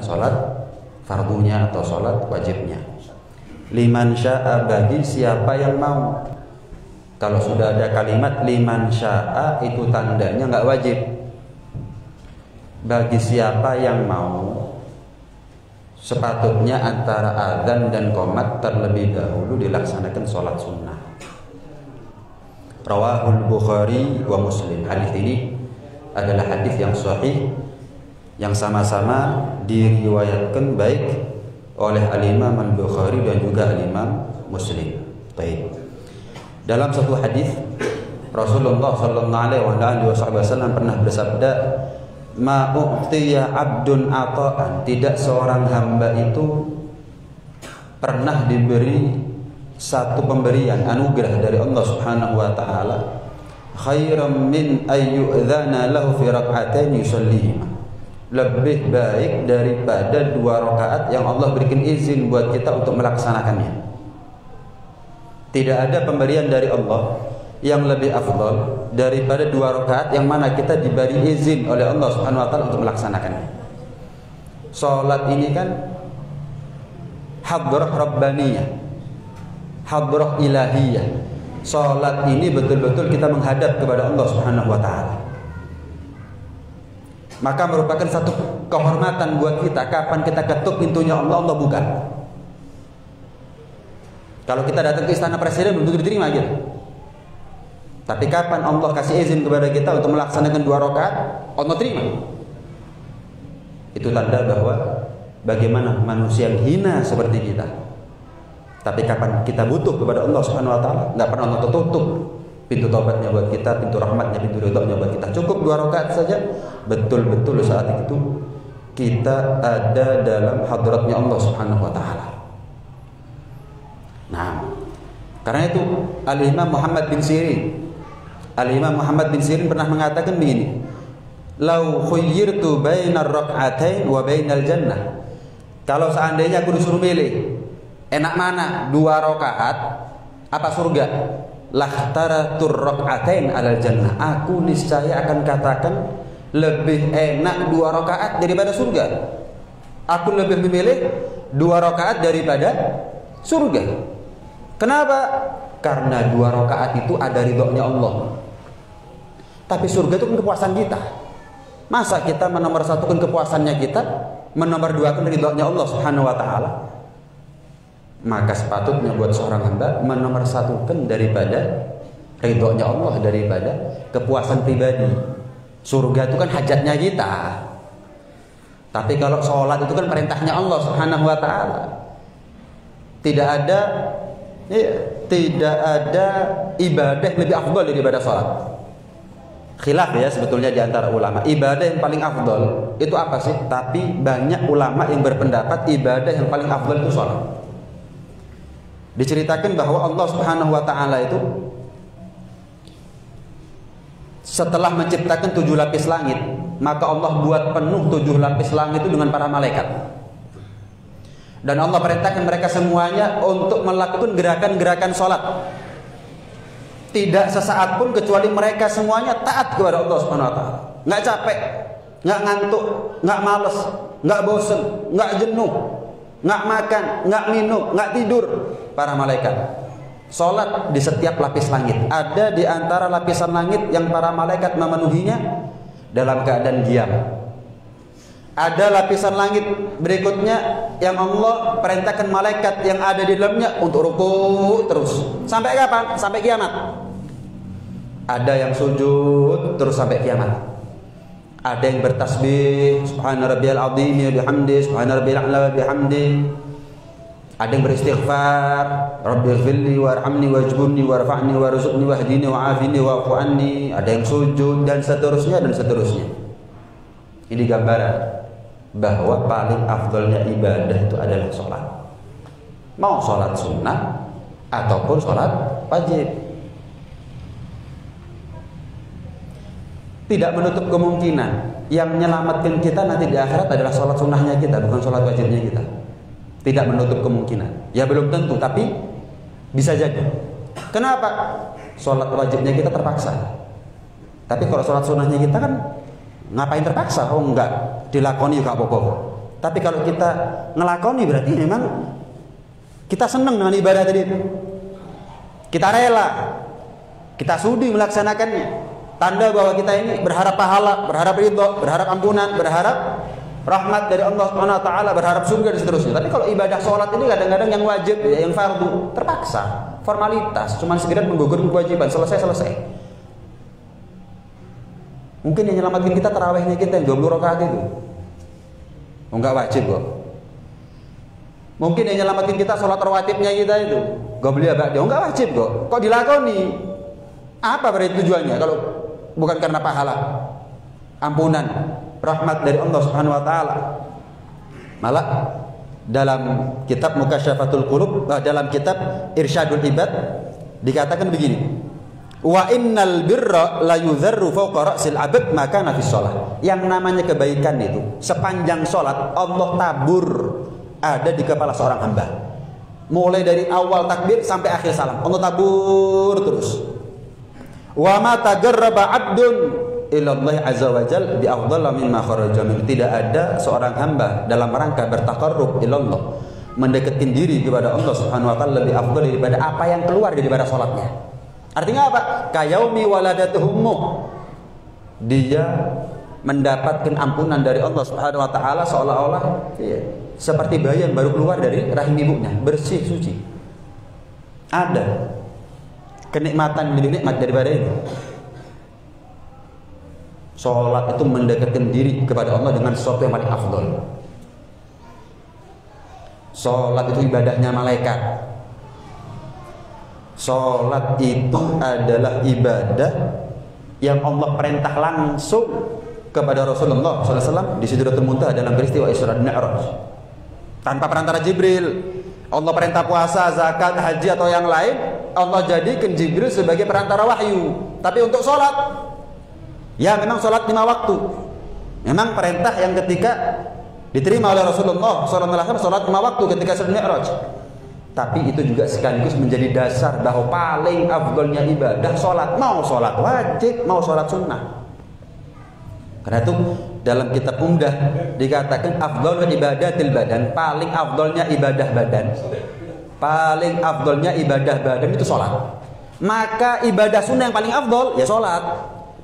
sholat fardunya atau sholat wajibnya. Liman sya'a, bagi siapa yang mau. Kalau sudah ada kalimat liman sya'a, itu tandanya nggak wajib. Bagi siapa yang mau, sepatutnya antara adzan dan qomat terlebih dahulu dilaksanakan sholat sunnah. Rawahul Bukhari wa Muslim. Hadis ini adalah hadis yang sahih, yang sama-sama diriwayatkan baik oleh Al-Imam Al-Bukhari dan juga Al-Imam Muslim. Baik. Dalam satu hadis Rasulullah sallallahu alaihi wasallam pernah bersabda, "Ma u'tiya 'abdun ata'an." Tidak seorang hamba itu pernah diberi satu pemberian anugerah dari Allah Subhanahu wa taala khairam min ayyu'dzana lahu fi rak'atain yusallihima. Lebih baik daripada 2 rakaat yang Allah berikan izin buat kita untuk melaksanakannya. Tidak ada pemberian dari Allah yang lebih afdal daripada 2 rakaat yang mana kita diberi izin oleh Allah Subhanahu wa taala untuk melaksanakannya. Salat ini kan hadrah rabbaniyah, hadrah ilahiyah. Salat ini betul-betul kita menghadap kepada Allah Subhanahu wa taala. Maka merupakan satu kehormatan buat kita kapan kita ketuk pintunya Allah, Allah buka. Kalau kita datang ke istana presiden belum tentu diterima gitu. Tapi kapan Allah kasih izin kepada kita untuk melaksanakan 2 rakaat, Allah terima. Itu tanda bahwa bagaimana manusia yang hina seperti kita. Tapi kapan kita butuh kepada Allah Subhanahu wa taala, enggak pernah Allah tutup pintu taubatnya buat kita, pintu rahmatnya, pintu ridhonya buat kita. Cukup 2 rakaat saja, betul-betul saat itu kita ada dalam hadratnya Allah Subhanahu wa taala. Nah, karena itu Al-Imam Muhammad bin Sirin pernah mengatakan begini, "Lau khuyyirtu bainar rak'atain wa bainal jannah." Kalau seandainya aku disuruh milih, enak mana 2 rakaat apa surga? Lakhtaratur rak'atain alal jannah. Aku niscaya akan katakan lebih enak 2 rakaat daripada surga. Aku lebih memilih 2 rakaat daripada surga. Kenapa? Karena 2 rakaat itu ada ridhonya Allah. Tapi surga itu kan kepuasan kita. Masa kita menomorsatukan kepuasannya kita, menomorduakan ridhonya Allah Subhanahu wa taala? Maka sepatutnya buat seorang hamba menomorsatukan daripada ridhonya Allah, daripada kepuasan pribadi. Surga itu kan hajatnya kita. Tapi kalau sholat itu kan perintahnya Allah Subhanahu wa taala. Tidak ada ibadah lebih afdal daripada sholat. Khilaf ya sebetulnya di antara ulama, ibadah yang paling afdal itu apa sih? Tapi banyak ulama yang berpendapat ibadah yang paling afdal itu sholat. Diceritakan bahwa Allah Subhanahu wa taala itu setelah menciptakan 7 lapis langit, maka Allah buat penuh 7 lapis langit itu dengan para malaikat. Dan Allah perintahkan mereka semuanya untuk melakukan gerakan-gerakan sholat. Tidak sesaat pun kecuali mereka semuanya taat kepada Allah Subhanahu wa taala. Enggak capek, enggak ngantuk, enggak malas, enggak bosan, enggak jenuh, enggak makan, enggak minum, enggak tidur. Para malaikat salat di setiap lapis langit. Ada di antara lapisan langit yang para malaikat memenuhinya dalam keadaan diam. Ada lapisan langit berikutnya yang Allah perintahkan malaikat yang ada di dalamnya untuk rukuk terus. Sampai kapan? Sampai kiamat. Ada yang sujud terus sampai kiamat. Ada yang bertasbih subhana rabbiyal azim wa bihamdi, subhana rabbiyal a'la wa bihamdi. Ada yang beristighfar, rabbighfirli warhamni wajburni warfa'ni warzuqni wahdini wa'afini wa'fu anni. Ada yang sujud dan seterusnya dan seterusnya. Ini gambaran bahwa paling afdolnya ibadah itu adalah sholat. Mau sholat sunnah ataupun sholat wajib. Tidak menutup kemungkinan yang menyelamatkan kita nanti di akhirat adalah sholat sunnahnya kita, bukan sholat wajibnya kita. Tidak menutup kemungkinan. Ya belum tentu, tapi bisa jadi. Kenapa? Sholat wajibnya kita terpaksa. Tapi kalau sholat sunnahnya kita kan ngapain terpaksa? Oh enggak, dilakoni juga apa-apa. Tapi kalau kita ngelakoni berarti memang kita senang dengan ibadah tadi itu. Kita rela, kita sudi melaksanakannya. Tanda bahwa kita ini berharap pahala, berharap ridho, berharap ampunan, berharap rahmat dari Allah Subhanahu wa taala, berharap surga dan seterusnya. Tapi kalau ibadah sholat ini kadang-kadang yang wajib, yang fardu, terpaksa, formalitas, cuma sekedar menggugurkan kewajiban, selesai. Mungkin yang menyelamatkan kita tarawihnya kita yang 20 rakaat itu. Enggak wajib kok. Mungkin yang menyelamatkan kita sholat rawatibnya kita itu. Gak beli apa dia, enggak wajib kok. Kok dilakoni? Apa berarti tujuannya kalau bukan karena pahala, ampunan, rahmat dari Allah Subhanahu wa taala? Malah dalam kitab Mukasyafatul Qulub, dalam kitab Irsyadul Ibad dikatakan begini. Wa innal birra la yudharru fawqa ra'sil 'abd maka nafis shalah. Yang namanya kebaikan itu sepanjang salat Allah tabur ada di kepala seorang hamba. Mulai dari awal takbir sampai akhir salam Allah tabur terus. Wa ma tagarraba 'abdun ila Allah azza wa jalla bi afdhala mimma kharaja min. Tidak ada seorang hamba dalam rangka bertaqarrub ila Allah, mendekatkan diri kepada Allah Subhanahu wa taala lebih afdal daripada apa yang keluar daripada salatnya. Artinya apa? Kayaumi waladatuhummu. Dia mendapatkan ampunan dari Allah Subhanahu wa taala seolah-olah seperti bayi yang baru keluar dari rahim ibunya, bersih suci. Ada kenikmatan lebih nikmat daripada itu. Salat itu mendekatkan diri kepada Allah dengan sesuatu yang paling afdal. Salat itu ibadahnya malaikat. Salat itu adalah ibadah yang Allah perintah langsung kepada Rasulullah SAW di Sidratul Muntaha dalam peristiwa Isra dan Mi'raj. Tanpa perantara Jibril. Allah perintah puasa, zakat, haji atau yang lain, Allah jadikan Jibril sebagai perantara wahyu. Tapi untuk salat, ya memang salat 5 waktu. Memang perintah yang ketika diterima oleh Rasulullah SAW salat 5 waktu ketika Isra dan Mi'raj. Tapi itu juga sekaligus menjadi dasar bahwa paling afdolnya ibadah sholat. Mau sholat wajib, mau sholat sunnah. Karena itu dalam kitab Umdah dikatakan afdolul ibadatil badan, paling afdolnya ibadah badan, paling afdolnya ibadah badan itu sholat. Maka ibadah sunnah yang paling afdol ya sholat.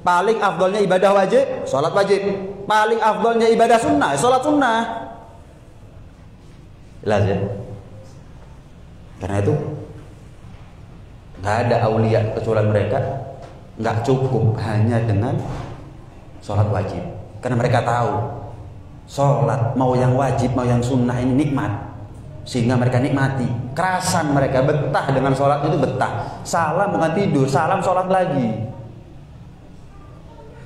Paling afdolnya ibadah wajib, sholat wajib. Paling afdolnya ibadah sunnah ya sholat sunnah. Jelas ya? Karena itu nggak ada aulia kecuali mereka nggak cukup hanya dengan sholat wajib. Karena mereka tahu sholat mau yang wajib mau yang sunnah ini nikmat, sehingga mereka nikmati. Kerasan mereka betah dengan sholat itu betah. Salam bukan tidur, salam sholat lagi.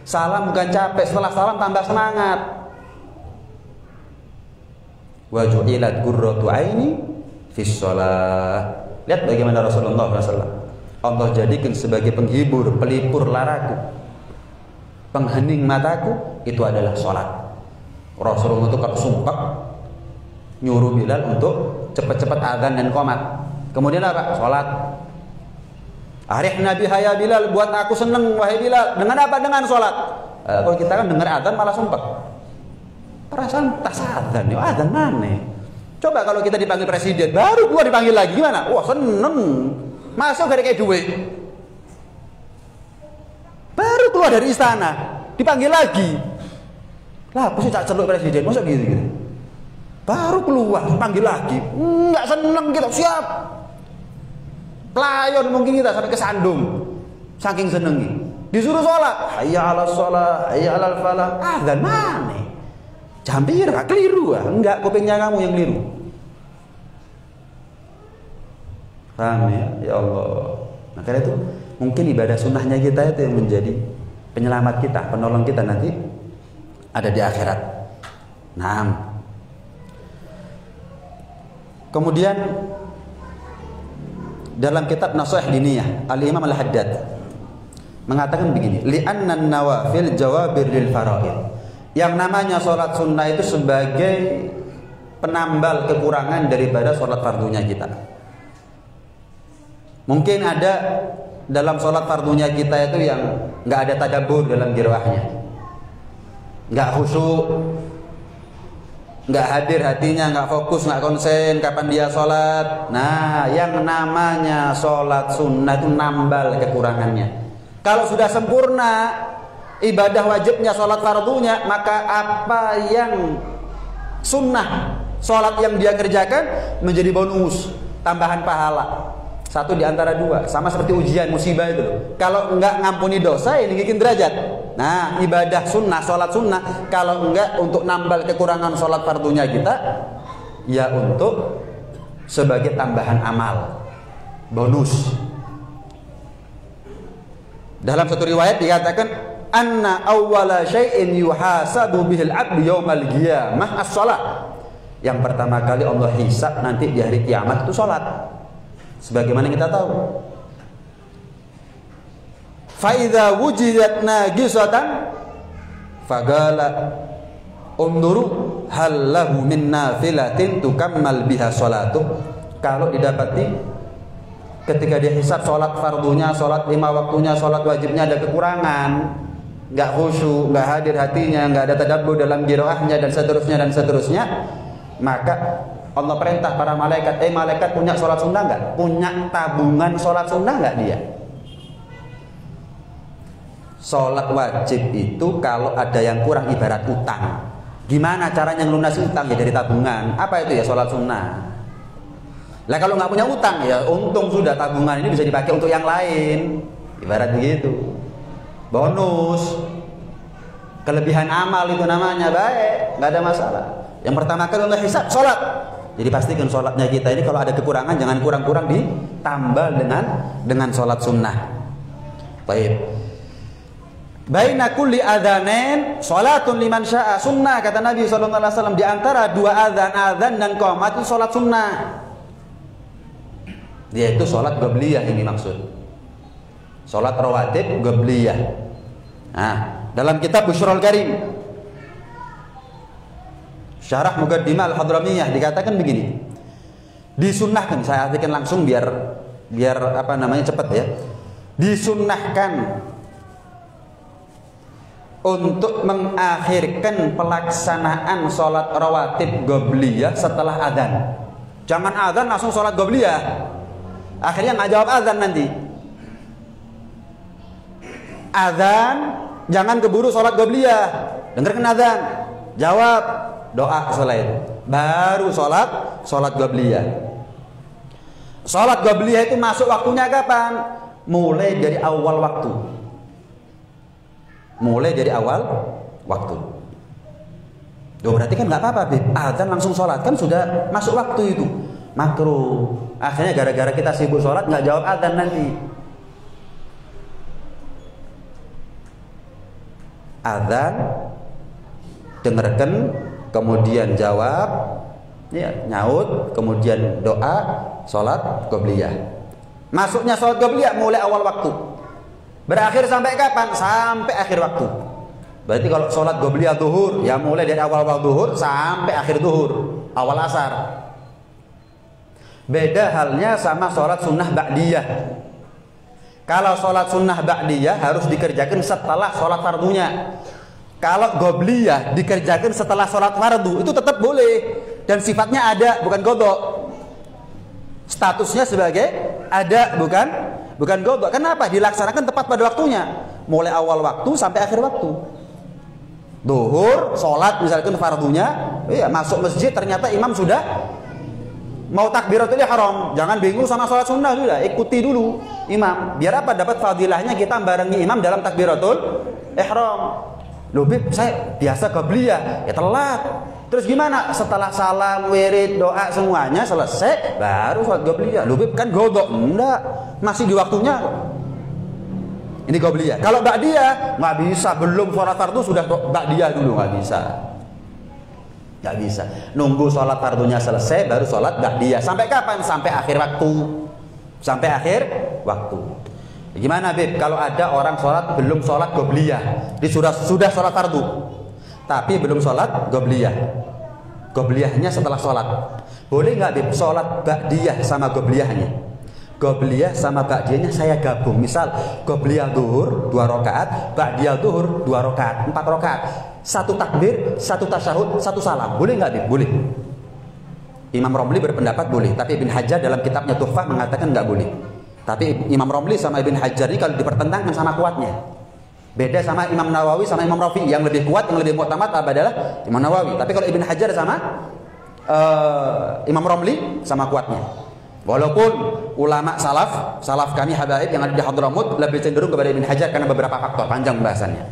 Salam bukan capek, setelah salam tambah semangat. Wa ju'ilat qurratu aini fis shalah. Lihat bagaimana Rasulullah SAW. Allah jadikan sebagai penghibur, pelipur laraku, penghening mataku itu adalah sholat. Rasulullah itu kalau sumpah nyuruh Bilal untuk cepat-cepat azan dan qomat. Kemudian apa? Sholat. Arihna biha ya Bilal, buat aku seneng wahai Bilal. Dengan apa? Dengan sholat. Kalau kita kan dengar azan malah sumpah. Perasaan tas azan, ya azan mana? Coba kalau kita dipanggil presiden, baru keluar dipanggil lagi, gimana? Wah seneng, masuk dari kayak duit. Baru keluar dari istana, dipanggil lagi. Lah, aku sih tak celuk presiden, masa gitu? Baru keluar, dipanggil lagi, nggak seneng kita, siap. Pelayon mungkin kita sampai kesandung, saking senengi. Disuruh sholat, hayya ala sholat, hayya ala falah, azan mana? Hampir keliru ah. Enggak, kupingnya kamu yang keliru. Paham ya? Ya Allah. Nah, karena itu mungkin ibadah sunnahnya kita itu yang menjadi penyelamat kita, penolong kita nanti ada di akhirat. Nah, kemudian dalam kitab Nashih Diniyah Al-Imam Al-Haddad mengatakan begini, li'anna an-nawafil jawabir lil fara'id. Yang namanya sholat sunnah itu sebagai penambal kekurangan daripada sholat fardunya kita. Mungkin ada dalam sholat fardunya kita itu yang nggak ada tadabbur dalam qiraahnya, nggak khusyuk, nggak hadir hatinya, nggak fokus, nggak konsen kapan dia sholat. Nah, yang namanya sholat sunnah itu nambal kekurangannya. Kalau sudah sempurna ibadah wajibnya, sholat fardunya, maka apa yang sunnah sholat yang dia kerjakan menjadi bonus, tambahan pahala. Satu di antara dua, sama seperti ujian musibah itu loh. Kalau enggak ngampuni dosa, ini bikin derajat. Nah, ibadah sunnah, sholat sunnah, kalau enggak untuk nambal kekurangan sholat fardunya kita, ya untuk sebagai tambahan amal, bonus. Dalam satu riwayat dikatakan, anna awwala syai'in yuhasabu bihil abdu yaumal qiyamah as-shalah. Yang pertama kali Allah hisab nanti di hari kiamat itu sholat. Sebagaimana kita tahu, fa idza wujidat nagisatan faqala unduru hal lahu min nafilatin tukammal biha salatuh. Kalau didapati ketika dia hisab sholat fardunya, sholat 5 waktunya, sholat wajibnya ada kekurangan, nggak khusyuk, nggak hadir hatinya, nggak ada tadabbur dalam qiraahnya dan seterusnya, maka Allah perintah para malaikat, malaikat punya sholat sunnah nggak? Punya tabungan sholat sunnah nggak dia? Sholat wajib itu kalau ada yang kurang ibarat utang. Gimana caranya ngelunasi utang? Ya dari tabungan. Apa itu ya sholat sunnah? Lah kalau nggak punya utang ya untung sudah tabungan ini bisa dipakai untuk yang lain. Ibarat begitu. Bonus. Kelebihan amal itu namanya, baik, nggak ada masalah. Yang pertama kali Allah hisab sholat. Jadi pastikan sholatnya kita ini kalau ada kekurangan jangan kurang-kurang ditambal dengan sholat sunnah. Baik. Baina kulli adzanain sholatun liman syaa. Sunnah kata Nabi SAW, di antara 2 adzan dan qomat itu sholat sunnah. Yaitu sholat qabliyah ini maksud. Sholat rawatib qabliyah. Nah, dalam kitab Busyrul Karim Syarah Muqaddimah Al-Hadramiyah dikatakan begini. Disunnahkan, saya artikan langsung biar apa namanya cepat ya. Disunnahkan untuk mengakhirkan pelaksanaan sholat rawatib qabliyah setelah adzan. Jangan adzan langsung sholat qabliyah. Akhirnya nggak jawab adzan nanti. Adzan jangan keburu sholat qabliyah. Dengarkan adzan, jawab doa selain baru sholat qabliyah. Sholat qabliyah itu masuk waktunya kapan? Mulai dari awal waktu. Mulai dari awal waktu. Duh, berarti kan nggak apa-apa, Bib. Adzan langsung sholat kan sudah masuk waktu itu. Makruh. Akhirnya gara-gara kita sibuk sholat nggak jawab adzan nanti. Adzan dengarkan, kemudian jawab, ya, nyaut, kemudian doa, sholat qabliyah. Masuknya sholat qabliyah mulai awal waktu. Berakhir sampai kapan? Sampai akhir waktu. Berarti kalau sholat qabliyah zuhur, ya mulai dari awal zuhur sampai akhir zuhur, awal asar. Beda halnya sama sholat sunnah ba'diyah. Kalau sholat sunnah ba'diyah harus dikerjakan setelah sholat fardunya. Kalau qobliyah dikerjakan setelah sholat fardu itu tetap boleh dan sifatnya ada, bukan qadha. Statusnya sebagai ada, bukan qadha. Kenapa? Dilaksanakan tepat pada waktunya, mulai awal waktu sampai akhir waktu. Duhur sholat misalkan fardunya, ya, masuk masjid ternyata imam sudah mau takbiratul ihram, jangan bingung sama sholat sunnah, sudah ikuti dulu imam. Biar apa? Dapat fadilahnya kita barengi imam dalam takbiratul ihram. Loh, Bib, saya biasa qabliyah, ya telat. Terus gimana? Setelah salam, wirid, doa semuanya selesai, baru sholat qabliyah. Loh, Bib, kan godok. Enggak, masih di waktunya. Ini qabliyah. Kalau ba'diyah nggak bisa, belum sholat fardu sudah ba'diyah dulu, nggak bisa. Nggak bisa. Nunggu sholat fardunya selesai baru sholat ba'diyah. Sampai kapan? Sampai akhir waktu. Sampai akhir waktu. Gimana, Bib? Kalau ada orang sholat belum sholat qabliyah, dia sudah sholat fardu, tapi belum sholat qabliyah. Qabliyahnya setelah sholat. Boleh nggak, Bib, sholat ba'diyah sama qabliyahnya? Qabliyah sama ba'diyahnya saya gabung. Misal qabliyah zuhur 2 rakaat, ba'diyah zuhur 2 rakaat, 4 rakaat. satu takbir, satu tasyahud, satu salam. Boleh nggak, Bib? Boleh. Imam Romli berpendapat boleh, tapi Ibn Hajar dalam kitabnya Tuhfah mengatakan nggak boleh. Tapi Imam Romli sama Ibn Hajar ini kalau dipertentangkan sama kuatnya. Beda sama Imam Nawawi sama Imam Rafi'i. Yang lebih kuat, yang lebih mu'tamad adalah Imam Nawawi. Tapi kalau Ibn Hajar sama Imam Romli sama kuatnya. Walaupun ulama salaf kami habaib yang ada di Hadramut lebih cenderung kepada Ibn Hajar karena beberapa faktor, panjang bahasannya.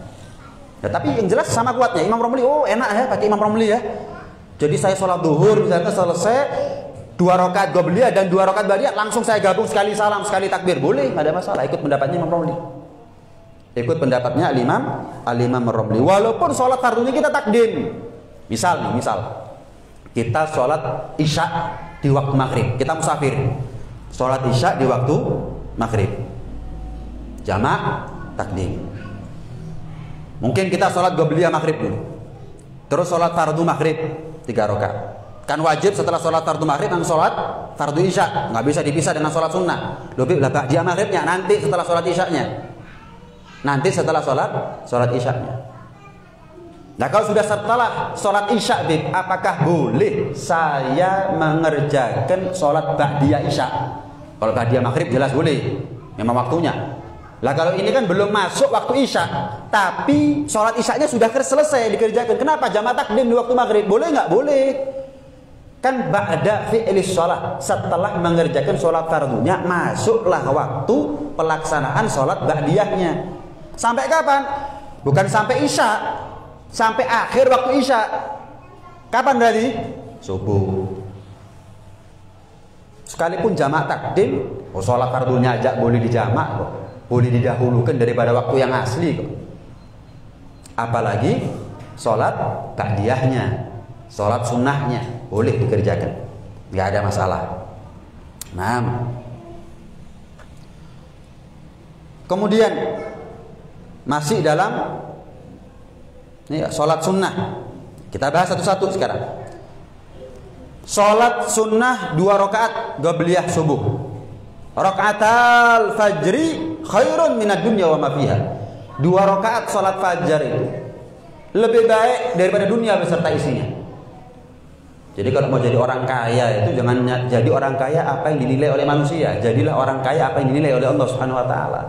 Ya, tapi yang jelas sama kuatnya. Imam Romli, oh enak ya pakai Imam Romli ya. Jadi saya sholat duhur misalnya selesai 2 rakaat qobliyah dan 2 rakaat ba'diyah, langsung saya gabung sekali salam, sekali takbir. Boleh, nggak ada masalah. Ikut pendapatnya Imam Romli. Ikut pendapatnya Al-Imam Romli. Walaupun sholat fardunya kita takdim. Misal kita sholat isya di waktu maghrib, kita musafir, sholat isya di waktu maghrib, jamak takdim. Mungkin kita sholat qobliyah maghrib dulu, terus sholat fardu maghrib 3 rakaat. Kan wajib setelah sholat fardu maghrib dan sholat fardu isya, nggak bisa dipisah dengan sholat sunnah. Lebih lah ba'diyah maghribnya nanti setelah sholat isyanya, nanti setelah sholat isyanya. Nah kalau sudah setelah sholat isya, Bib, apakah boleh saya mengerjakan sholat ba'diyah isya? Kalau ba'diyah maghrib jelas boleh, memang waktunya. Lah kalau ini kan belum masuk waktu isya, tapi sholat isyanya sudah selesai dikerjakan. Kenapa jamaah takdim di waktu maghrib? Boleh nggak? Boleh. Kan ba'da fi'lis sholat, setelah mengerjakan sholat fardunya, masuklah waktu pelaksanaan sholat ba'diyahnya. Sampai kapan? Bukan sampai isya, sampai akhir waktu isya. Kapan berarti? Subuh. Sekalipun jamak takdim, sholat fardunya aja boleh dijamak kok, boleh didahulukan daripada waktu yang asli kok. Apalagi sholat ba'diyahnya, sholat sunnahnya boleh dikerjakan, nggak ada masalah. Nah, kemudian masih dalam ini sholat sunnah, kita bahas satu-satu sekarang. Sholat sunnah 2 rakaat qobliyah subuh, rakaatal fajri khairun minad dunya wa ma fiha. 2 rakaat sholat fajar itu lebih baik daripada dunia beserta isinya. Jadi kalau mau jadi orang kaya itu jangan jadi orang kaya apa yang dinilai oleh manusia, jadilah orang kaya apa yang dinilai oleh Allah Subhanahu wa taala.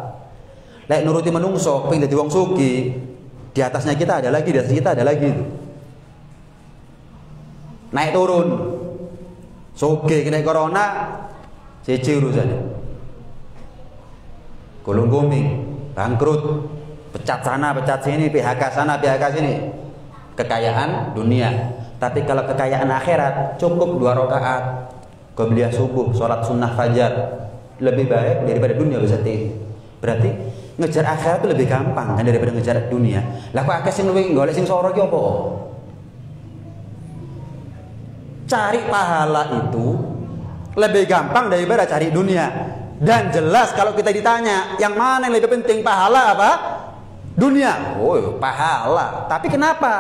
Lek nuruti menungso, pengen jadi wong sugih, di atasnya kita ada lagi, di atas kita ada lagi. Naik turun, sugih kena corona, siji urusannya. Gulung gumbing, bangkrut, pecat sana, pecat sini, PHK sana, PHK sini. Kekayaan dunia. Tapi kalau kekayaan akhirat cukup 2 rakaat qobliyah subuh, sholat sunnah fajar, lebih baik daripada dunia beserta ini. Berarti ngejar akhirat itu lebih gampang kan daripada ngejar dunia. Lah kok akeh sing luwih golek sing soro ki apa? Cari pahala itu lebih gampang daripada cari dunia. Dan jelas kalau kita ditanya yang mana yang lebih penting, pahala apa dunia? Oh, pahala. Tapi kenapa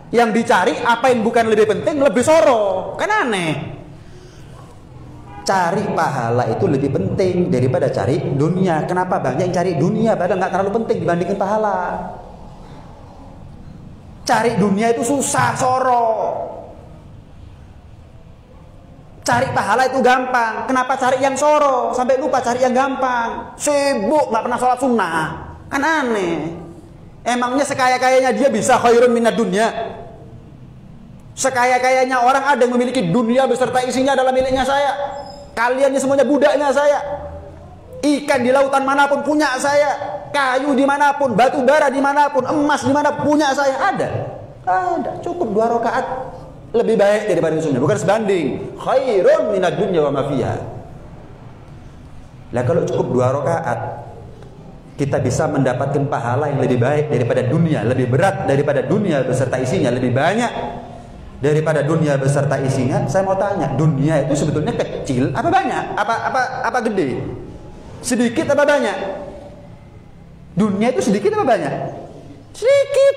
yang dicari apa yang bukan lebih penting lebih soro? Kan aneh. Cari pahala itu lebih penting daripada cari dunia. Kenapa banyak yang cari dunia padahal nggak terlalu penting dibandingkan pahala? Cari dunia itu susah, soro. Cari pahala itu gampang. Kenapa cari yang soro sampai lupa cari yang gampang? Sibuk nggak pernah sholat sunnah. Kan aneh. Emangnya sekaya-kayanya dia bisa khairun minad dunya? Sekaya-kayanya orang ada yang memiliki dunia beserta isinya adalah miliknya saya. Kalian ini semuanya budaknya saya. Ikan di lautan manapun punya saya. Kayu dimanapun, batu bara dimanapun, emas dimanapun punya saya. Ada. Cukup 2 rakaat lebih baik daripada sunnah. Bukan sebanding. Khairun minad dunya wa ma fiha. Lah kalau cukup 2 rakaat, kita bisa mendapatkan pahala yang lebih baik daripada dunia, lebih berat daripada dunia beserta isinya, lebih banyak daripada dunia beserta isinya. Saya mau tanya, dunia itu sebetulnya kecil apa banyak? Apa gede? Sedikit apa banyak? Dunia itu sedikit apa banyak? Sedikit.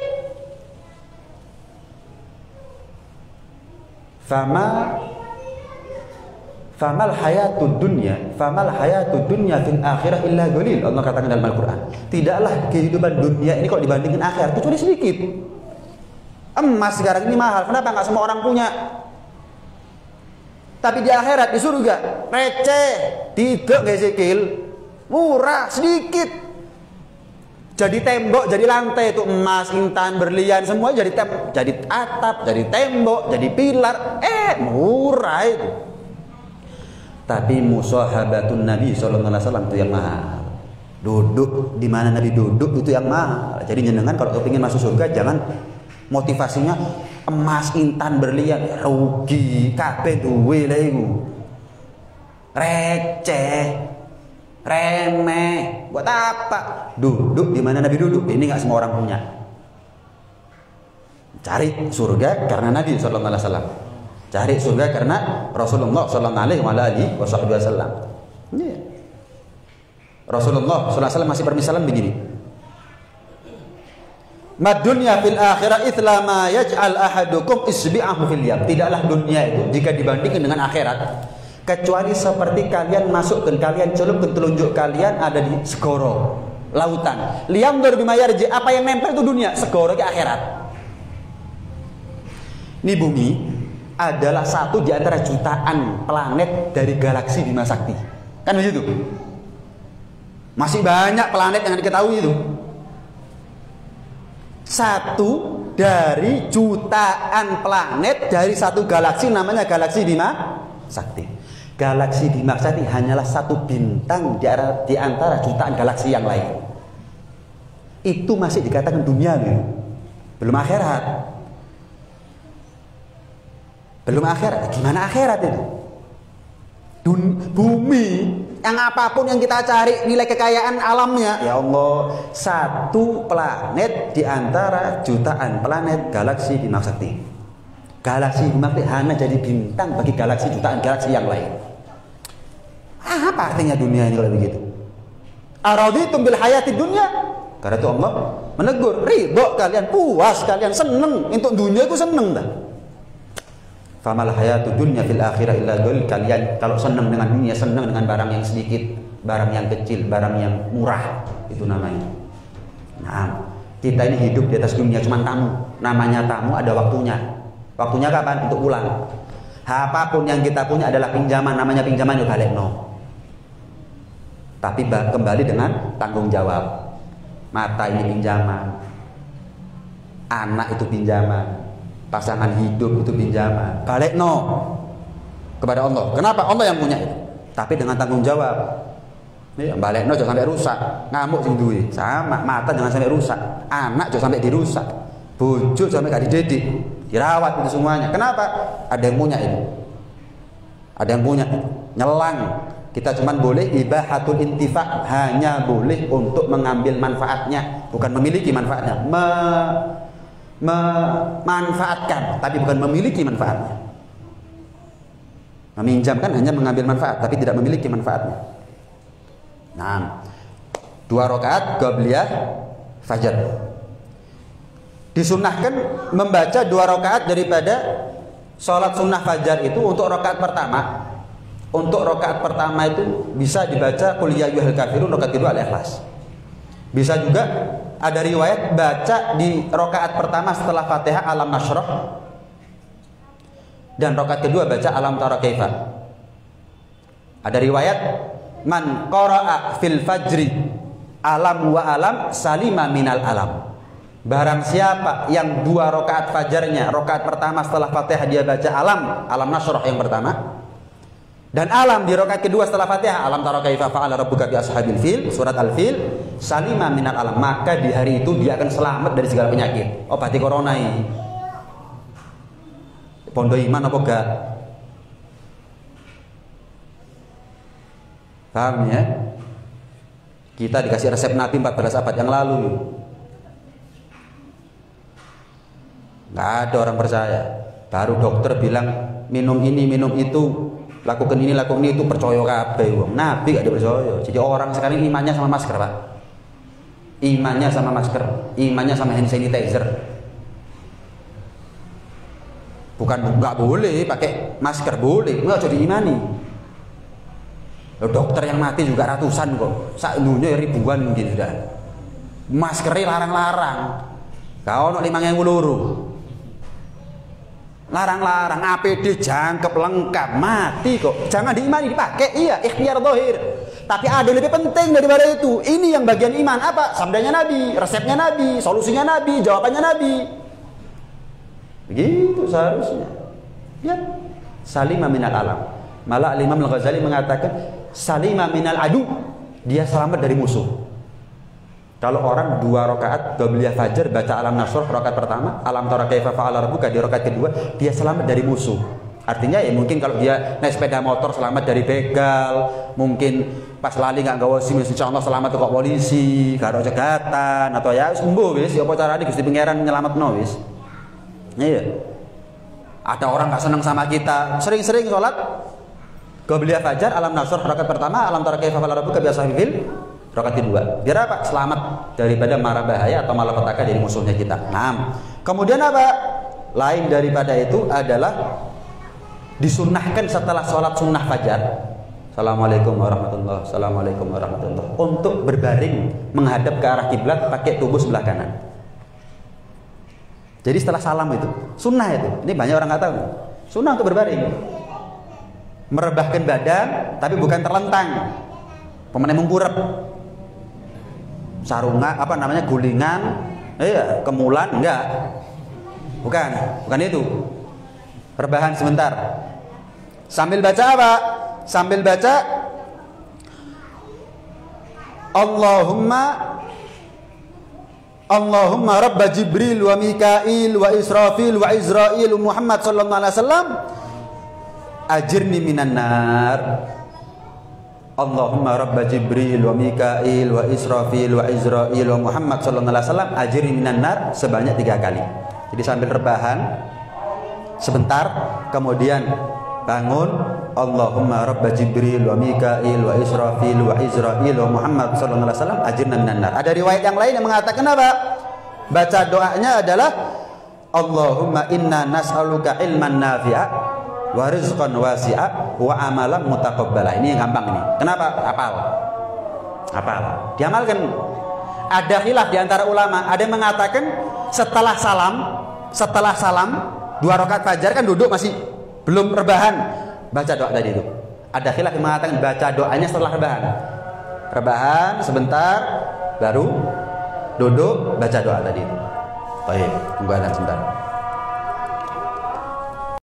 Famal hayatud dunya fil akhirah illa qalil. Allah katakan dalam Al-Qur'an, tidaklah kehidupan dunia ini kalau dibandingkan akhirat kecuali sedikit. Emas sekarang ini mahal. Kenapa nggak semua orang punya? Tapi di akhirat, di surga, receh, tidak nggak sikil, murah sedikit. Jadi tembok, jadi lantai itu emas, intan, berlian, semua jadi atap, jadi tembok, jadi pilar, murah itu. Tapi musahabatun Nabi sallallahu alaihi wasallam itu yang mahal. Duduk di mana Nabi duduk itu yang mahal. Jadi jenengan kalau kepingin masuk surga jangan motivasinya emas, intan, berlian, rugi kabeh duwe lha iku. Receh, remeh, buat apa? Duduk di mana Nabi duduk. Ini nggak semua orang punya. Cari surga karena Nabi sallallahu alaihi wasallam. Cari surga karena Rasulullah sallallahu alaihi wasallam. Rasulullah sallallahu alaihi wasallam masih permisalan begini. Mad dunya fil akhirah ithla ma yaj'al ahadukum isbi'ahu fil yam. Tidaklah dunia itu jika dibandingkan dengan akhirat kecuali seperti kalian masukkan, kalian celupkan telunjuk kalian ada di segoro lautan. Liyamdur bima yarji, apa yang nempel itu dunia, segoro ke akhirat. Ini bumi adalah satu di antara jutaan planet dari galaksi Bima Sakti. Kan begitu? Masih banyak planet yang diketahui itu. Satu dari jutaan planet dari satu galaksi namanya galaksi Bima Sakti. Galaksi Bima Sakti hanyalah satu bintang di antara jutaan galaksi yang lain. Itu masih dikatakan dunia nih. Belum akhirat. Belum akhirat. Gimana akhirat itu? Bumi yang apapun yang kita cari nilai kekayaan alamnya, ya Allah, satu planet di antara jutaan planet galaksi Bima Sakti. Galaksi Bima Sakti hanya jadi bintang bagi galaksi jutaan galaksi yang lain. Apa artinya dunia ini kalau begitu? Araditum bil hayati dunya? Karena itu Allah menegur, ridho kalian, puas kalian, seneng untuk dunia itu seneng dah. Famal hayatu dunya fil akhirah illa dzul. Kalian kalau senang dengan dunia, senang dengan barang yang sedikit, barang yang kecil, barang yang murah, itu namanya. Nah, kita ini hidup di atas dunia cuma tamu. Namanya tamu ada waktunya. Waktunya kapan? Untuk pulang. Apapun yang kita punya adalah pinjaman, namanya pinjaman yo balekno. Tapi kembali dengan tanggung jawab. Mata ini pinjaman. Anak itu pinjaman. Pasangan hidup itu pinjaman. Balik kepada Allah. Kenapa? Allah yang punya itu. Tapi dengan tanggung jawab. Balik jangan sampai rusak. Ngamuk sing duwe. Sama, mata jangan sampai rusak. Anak jangan sampai dirusak. Bojo sampai gak dididik. Dirawat itu semuanya. Kenapa? Ada yang punya itu. Ada yang punya. Nyelang. Kita cuma boleh ibahatul intifa, hanya boleh untuk mengambil manfaatnya, bukan memiliki manfaatnya. Memanfaatkan, tapi bukan memiliki manfaatnya. Meminjamkan hanya mengambil manfaat, tapi tidak memiliki manfaatnya. Nah, 2 rakaat qabliyah fajar. Disunnahkan membaca 2 rakaat daripada sholat sunnah fajar itu untuk rakaat pertama. Untuk rakaat pertama itu bisa dibaca Qul ya ayyuhal kafirun, rakaat kedua Al-Ikhlas. Bisa juga ada riwayat baca di rakaat pertama setelah Fatihah Alam Nashrah, dan rakaat kedua baca Alam Tara Kaifa. Ada riwayat man qara'a fil fajri alam wa alam salima minal alam. Barang siapa yang 2 rakaat fajarnya, rakaat pertama setelah Fatihah dia baca Alam Nashrah yang pertama, dan alam di rakaat kedua setelah Fatihah Alam Tara Kaifa fa'ala rabbuka bi ashabil fil, surat Al-Fil, salima minal alam, maka di hari itu dia akan selamat dari segala penyakit. Obati corona ini. Pondo iman apa enggak? Paham ya? Kita dikasih resep Nabi 14 abad yang lalu. Enggak ada orang percaya. Baru dokter bilang minum ini, minum itu, lakukan ini, lakukan itu, percaya kabeh wong. Nabi gak dipercaya. Jadi orang sekarang imannya sama masker, Pak. Imannya sama masker, imannya sama hand sanitizer. Bukan nggak boleh pakai masker, boleh, nggak jadi imani. Dokter yang mati juga ratusan kok, sak dunia ribuan mungkin sudah. Maskernya larang-larang. Kau nak 5.000 loro. Larang-larang APD jangkep lengkap mati kok. Jangan diimani dipakai. Iya, ikhtiar zahir. Tapi ada yang lebih penting daripada itu. Ini yang bagian iman apa? Sabdanya Nabi, resepnya Nabi, solusinya Nabi, jawabannya Nabi. Begitu seharusnya. Ya. Salima minal alam. Malah Imam Al-Ghazali mengatakan salima minal adu. Dia selamat dari musuh. Kalau orang 2 rakaat qabliyah fajar baca alam nasrah rakaat pertama, alam tara kaifa fa'ala rabbuka di rakaat kedua, dia selamat dari musuh. Artinya ya mungkin kalau dia naik sepeda motor selamat dari begal, mungkin pas lali nggak gawa SIM insyaallah selamat kok polisi, gak ada cegatan atau ya wis embuh wis ya apa carane Gusti Pangeran nyelametno wis. Iya. Ada orang nggak senang sama kita, sering-sering sholat qabliyah fajar alam nasrah rakaat pertama, alam tara kaifa fa'ala rabbuka biasa fil rakaat kedua. Biar apa? Selamat daripada mara bahaya atau malapetaka dari musuhnya kita. Nah, kemudian apa? Lain daripada itu adalah disunnahkan setelah sholat sunnah fajar. Assalamualaikum warahmatullahi wabarakatuh. Assalamualaikum warahmatullahi wabarakatuh. Untuk berbaring menghadap ke arah kiblat pakai tubuh sebelah kanan. Jadi setelah salam itu sunnah itu. Ini banyak orang nggak tahu. Sunnah untuk berbaring. Merebahkan badan tapi bukan terlentang. Pemenang mengkurep. Sarunga apa namanya gulingan, iya kemulan enggak, bukan itu. Rebahan sebentar. Sambil baca apa? Sambil baca Allahumma Rabba Jibril wa Mikail wa Israfil wa Izrail Muhammad sallallahu alaihi wasallam ajirni minan nar. Allahumma Rabba Jibril wa Mikail wa Israfil wa Izrail wa Muhammad sallallahu alaihi wasallam ajirni minan nar sebanyak 3 kali. Jadi sambil rebahan sebentar, kemudian bangun Allahumma Rabba Jibril wa Mikail wa Israfil wa Izrail wa Muhammad sallallahu alaihi wasallam ajirna minan nar. Ada riwayat yang lain yang mengatakan apa? Baca doanya adalah Allahumma inna nas'aluka ilman nafi'a wa rizqan wasi'a wa amalan mutaqabbala. Ini yang gampang ini. Kenapa? Hafal. Diamalkan. Ada khilaf di antara ulama. Ada yang mengatakan setelah salam 2 rakaat fajar kan duduk masih belum rebahan, baca doa tadi itu. Ada khilaf yang mengatakan baca doanya setelah rebahan. Rebahan sebentar baru duduk baca doa tadi itu. Baik, tunggu sebentar.